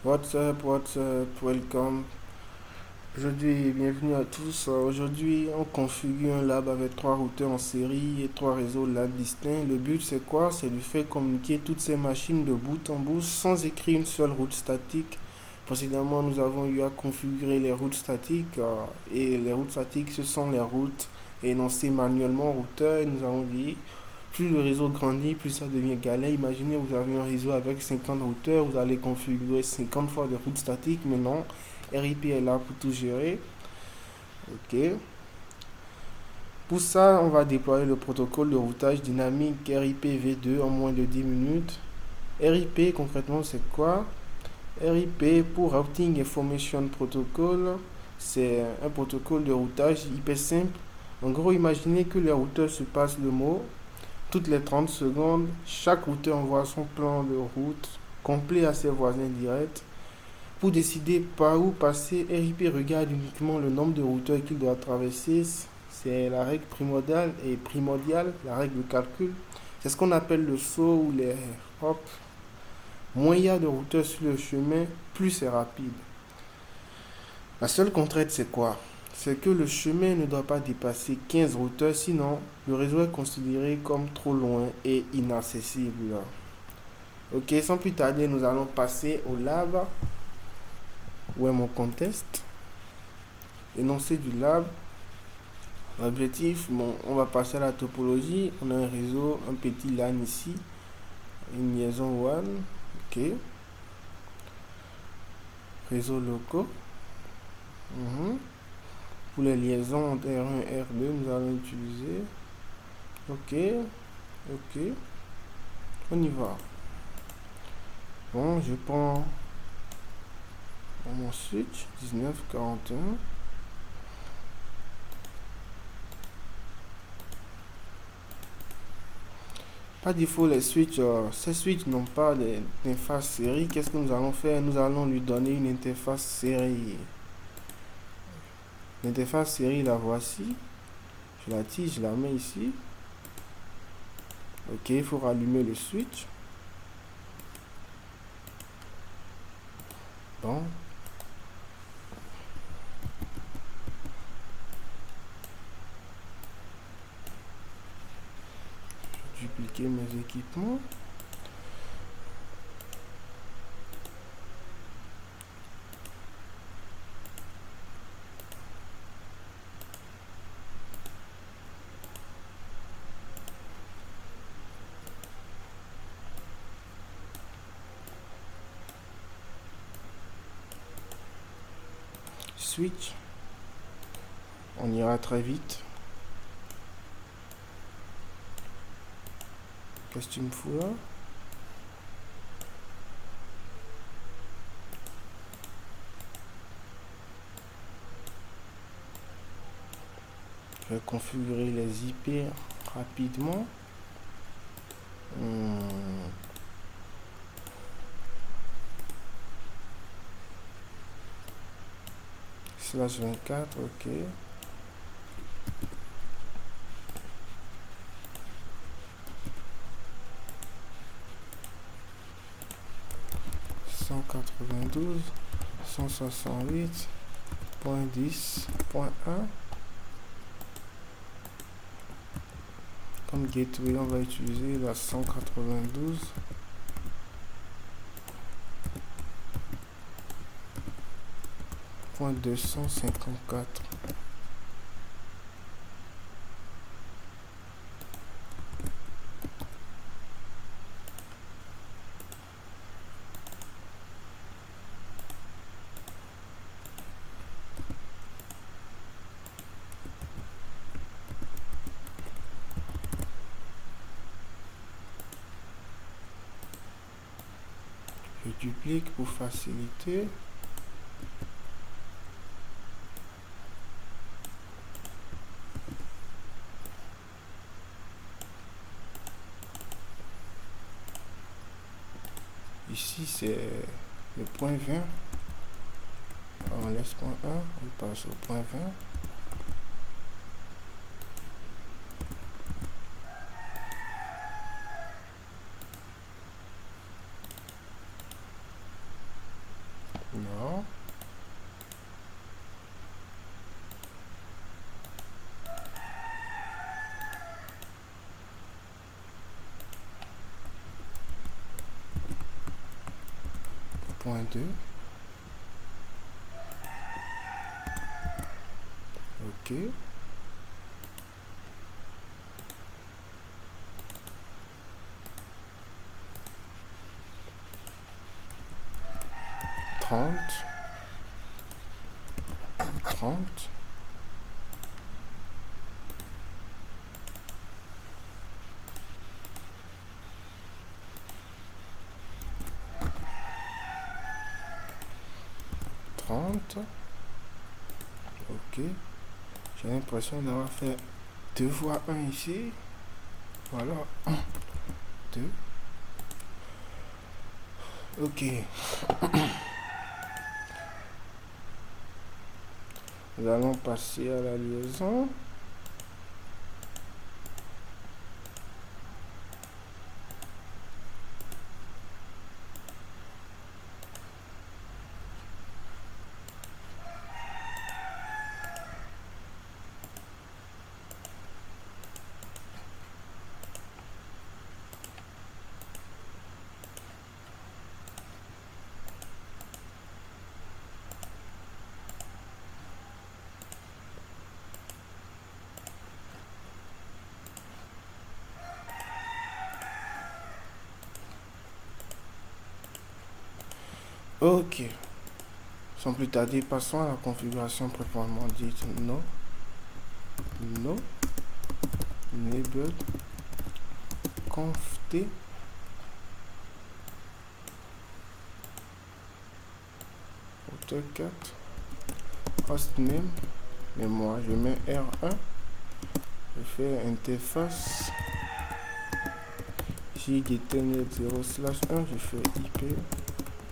What's up, welcome. Aujourd'hui, bienvenue à tous. Aujourd'hui, on configure un lab avec trois routeurs en série et trois réseaux LAN distincts. Le but, c'est quoi? C'est de faire communiquer toutes ces machines de bout en bout sans écrire une seule route statique. Précédemment, nous avons eu à configurer les routes statiques et les routes statiques, ce sont les routes énoncées manuellement au routeur. Et nous avons dit, plus le réseau grandit, plus ça devient galère. Imaginez, vous avez un réseau avec 50 routeurs, vous allez configurer 50 fois des routes statiques, mais non, RIP est là pour tout gérer. Ok. Pour ça, on va déployer le protocole de routage dynamique RIP V2 en moins de 10 minutes. RIP, concrètement, c'est quoi? RIP pour Routing Information Protocol, c'est un protocole de routage hyper simple. En gros, imaginez que les routeurs se passent le mot. Toutes les 30 secondes, chaque routeur envoie son plan de route complet à ses voisins directs. Pour décider par où passer, RIP regarde uniquement le nombre de routeurs qu'il doit traverser. C'est la règle primordiale, la règle de calcul. C'est ce qu'on appelle le saut ou les hop. Moins il y a de routeurs sur le chemin, plus c'est rapide. La seule contrainte, c'est quoi? C'est que le chemin ne doit pas dépasser 15 routeurs, sinon le réseau est considéré comme trop loin et inaccessible. Ok, sans plus tarder, nous allons passer au lab. Où est mon contest? Énoncé du lab. L'objectif, bon, on va passer à la topologie. On a un réseau, un petit LAN ici, une liaison WAN. Ok. Réseau locaux. Pour les liaisons entre R1 et R2, nous allons utiliser. Ok. Ok. On y va. Bon, je prends mon switch 1941. Par défaut, ces switches n'ont pas d'interface série. Qu'est-ce que nous allons faire? Nous allons lui donner une interface série. L'interface série, la voici. Je la tire, je la mets ici. Ok, il faut rallumer le switch. Bon. Je vais dupliquer mes équipements. Switch. On ira très vite. Qu'est-ce que tu me fous là? Je vais configurer les IP rapidement. Slash 24, ok. Cent 192.168.10.1. Comme gateway, on va utiliser la 192.254. Je duplique pour faciliter. Ici, c'est le point 20. On laisse point 1, on passe au point 20. Non. Point 2. OK. Trente. 30. OK. J'ai l'impression d'avoir fait 2 fois 1 ici. Voilà. 1, 2. OK. Nous allons passer à la liaison. OK. Sans plus tarder, passons à la configuration proprement dite. No. Enable. Conf T. AutoCAD. Hostname. Mais moi, je mets R1. Je fais interface. Ici, Ethernet 0/1. Je fais IP.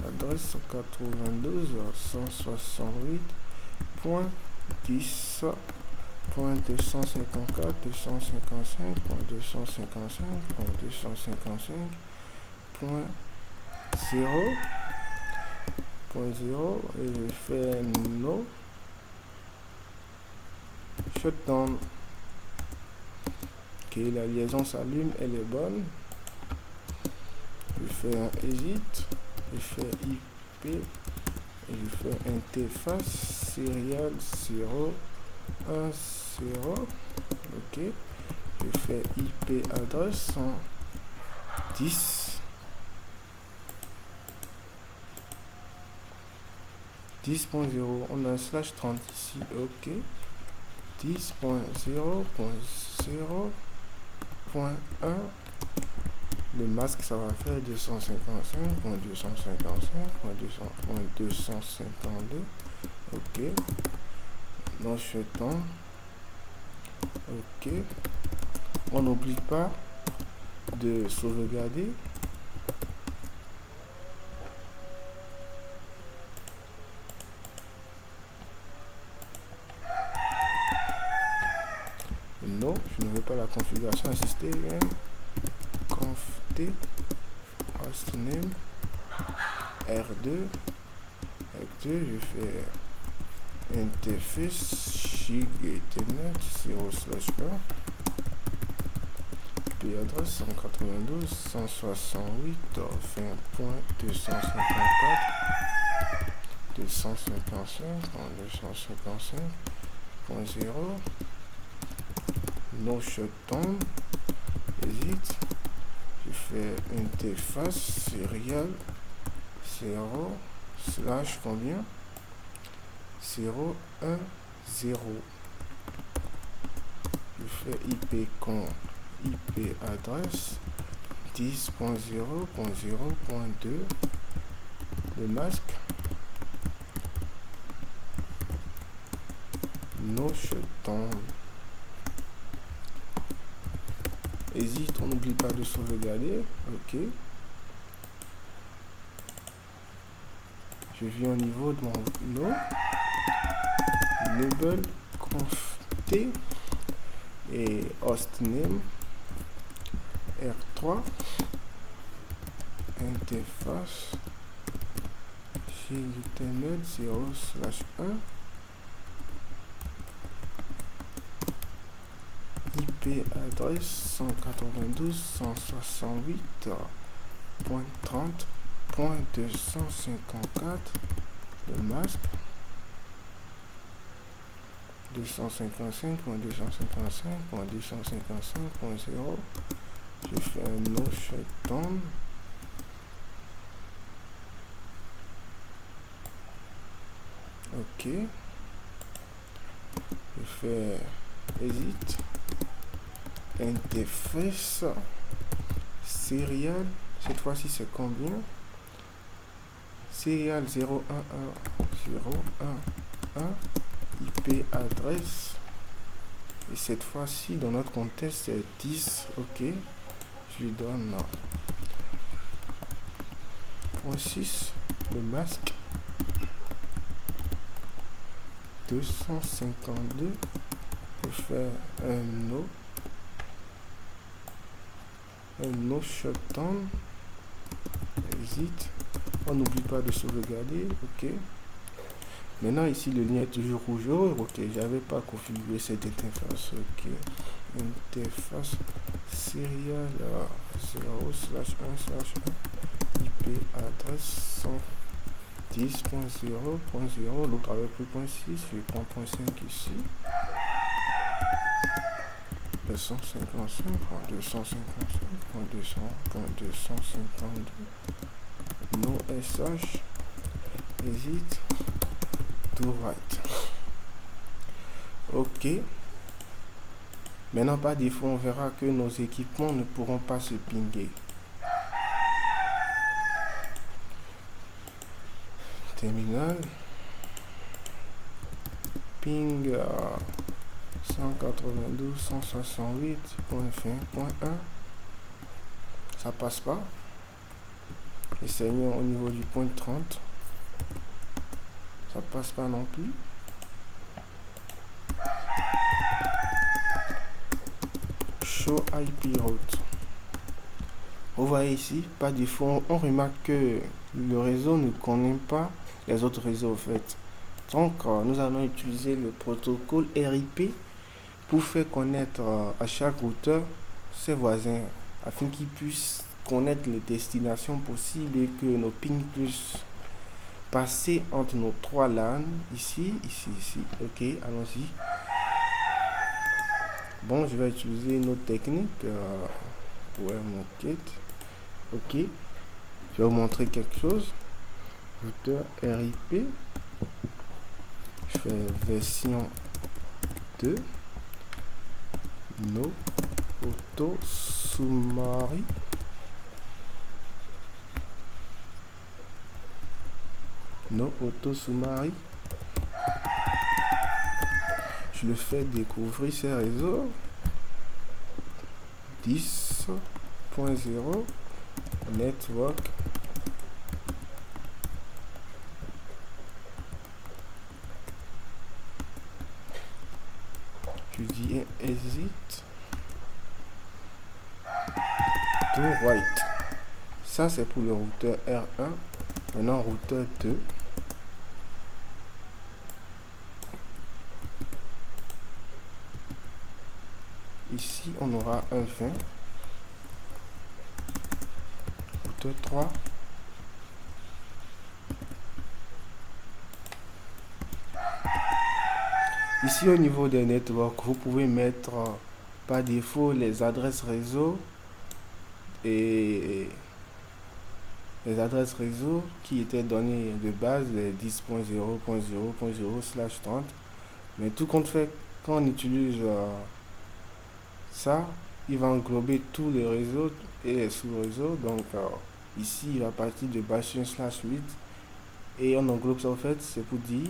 Adresse 92.168.255.255.255.0 et je fais no shutdown. Ok, la liaison s'allume, elle est bonne. Je fais un exit. Je fais IP et je fais interface serial 0 1 0. OK. Je fais IP adresse 10.0. On a un /30 ici. OK. 10.0.0.1. Le masque, ça va faire 255.255.252. OK. Non, shutdown. OK. On n'oublie pas de sauvegarder. Non, je ne veux pas la configuration assistée. Conf T. Hostname. R2. Je fais interface SHIG Ethernet 0/1. Puis adresse 192.168.255.255.0. No shutdown. Exit. Je fais interface serial 0/combien 0 1 0. Je fais IP adresse 10.0.0.2. le masque no shutdown. Hésite, on n'oublie pas de sauvegarder. OK. Je viens au niveau de mon no. Label conf T et hostname R3 interface Ethernet 0/1. IP adresse 192.168.30.254. Le masque 255.255.255.0. Je fais un no shutdown. Ok. Je fais exit. Interface serial. Cette fois-ci, c'est combien? Serial 011.0.1.1. IP adresse. Et cette fois-ci, dans notre contexte, c'est 10. Ok. Je lui donne 0.6. Le masque 252. Je fais un no shutdown. Exit. On n'oublie pas de sauvegarder. Ok. Maintenant ici le lien est toujours rouge. Ok, j'avais pas configuré cette interface. Ok. Interface serial 0/1/1. IP adresse 110.0.0. L'autre avec le point 6. Je prends point 5 ici. 255.255.200.252. No SH. Exit. To right. Ok. Maintenant, par défaut, on verra que nos équipements ne pourront pas se pinguer. Terminal. Ping 192.168.20.1. Ça passe pas. Essayons au niveau du point 30. Ça passe pas non plus. Show IP route. Vous voyez ici, par défaut, on remarque que le réseau ne connaît pas les autres réseaux en fait. Donc, nous allons utiliser le protocole RIP pour faire connaître à chaque routeur ses voisins afin qu'ils puissent connaître les destinations possibles et que nos pings puissent passer entre nos trois LAN, ici. Ok, allons-y. Bon, je vais utiliser une autre technique. Ok, je vais vous montrer quelque chose. Routeur RIP. Je fais version 2. No auto summary. No auto summary. Je le fais découvrir ces réseaux. 10.0 network. Je dis exit to right. Ça c'est pour le routeur R1. Maintenant routeur 2. Ici on aura un 20. Routeur 3. Ici au niveau des networks, vous pouvez mettre par défaut les adresses réseau et les adresses réseau qui étaient données de base, les 10.0.0.0/30. Mais tout compte fait, quand on utilise ça, il va englober tous les réseaux et les sous-réseaux. Donc ici, il va partir de /8 et on englobe ça en fait, c'est pour dire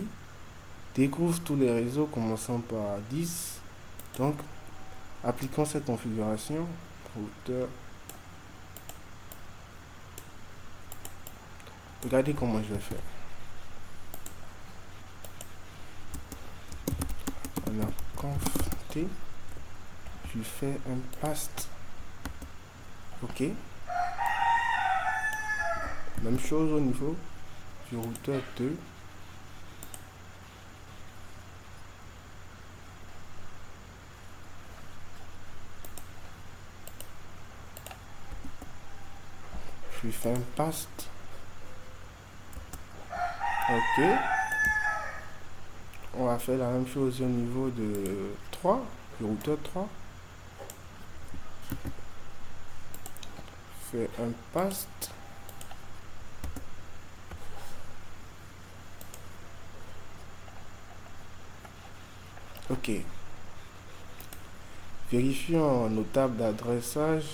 découvre tous les réseaux commençant par 10. Donc, appliquons cette configuration. Routeur. Regardez comment je vais faire. On a conf t. Je fais un past. Ok. Même chose au niveau. du routeur 2. Je lui fais un paste. Ok. On va faire la même chose au niveau de 3, du routeur 3. Je fais un paste. Ok. Vérifions nos tables d'adressage.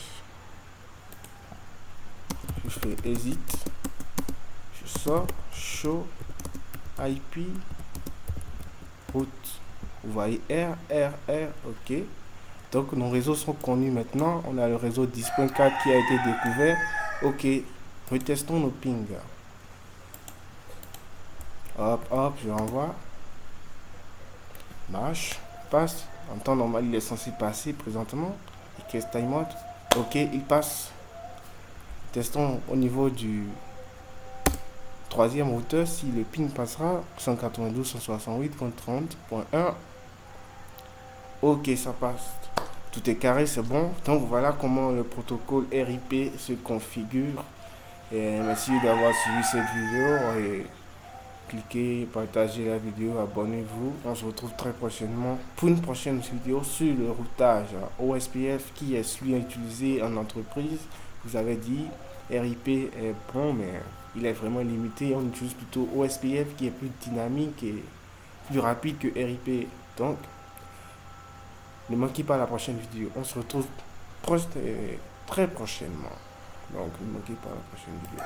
Je fais exit. Je sors. Show. IP. Route. Vous voyez R. Ok. Donc nos réseaux sont connus maintenant. On a le réseau 10.4 qui a été découvert. Ok. Retestons nos pings. Hop, je renvoie. Marche. Passe. En temps normal, il est censé passer présentement. Et qu'est-ce timeout? Ok, il passe. Testons au niveau du troisième routeur si le ping passera. 192.168 contre 30.1. Ok, ça passe. Tout est carré, c'est bon. Donc voilà comment le protocole RIP se configure. Et merci d'avoir suivi cette vidéo. Et cliquez, partagez la vidéo, abonnez-vous. On se retrouve très prochainement pour une prochaine vidéo sur le routage OSPF qui est celui utilisé en entreprise. Vous avez dit RIP est bon, mais il est vraiment limité. On utilise plutôt OSPF qui est plus dynamique et plus rapide que RIP. Donc, ne manquez pas la prochaine vidéo. On se retrouve très prochainement. Donc, ne manquez pas la prochaine vidéo.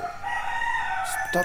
Stop.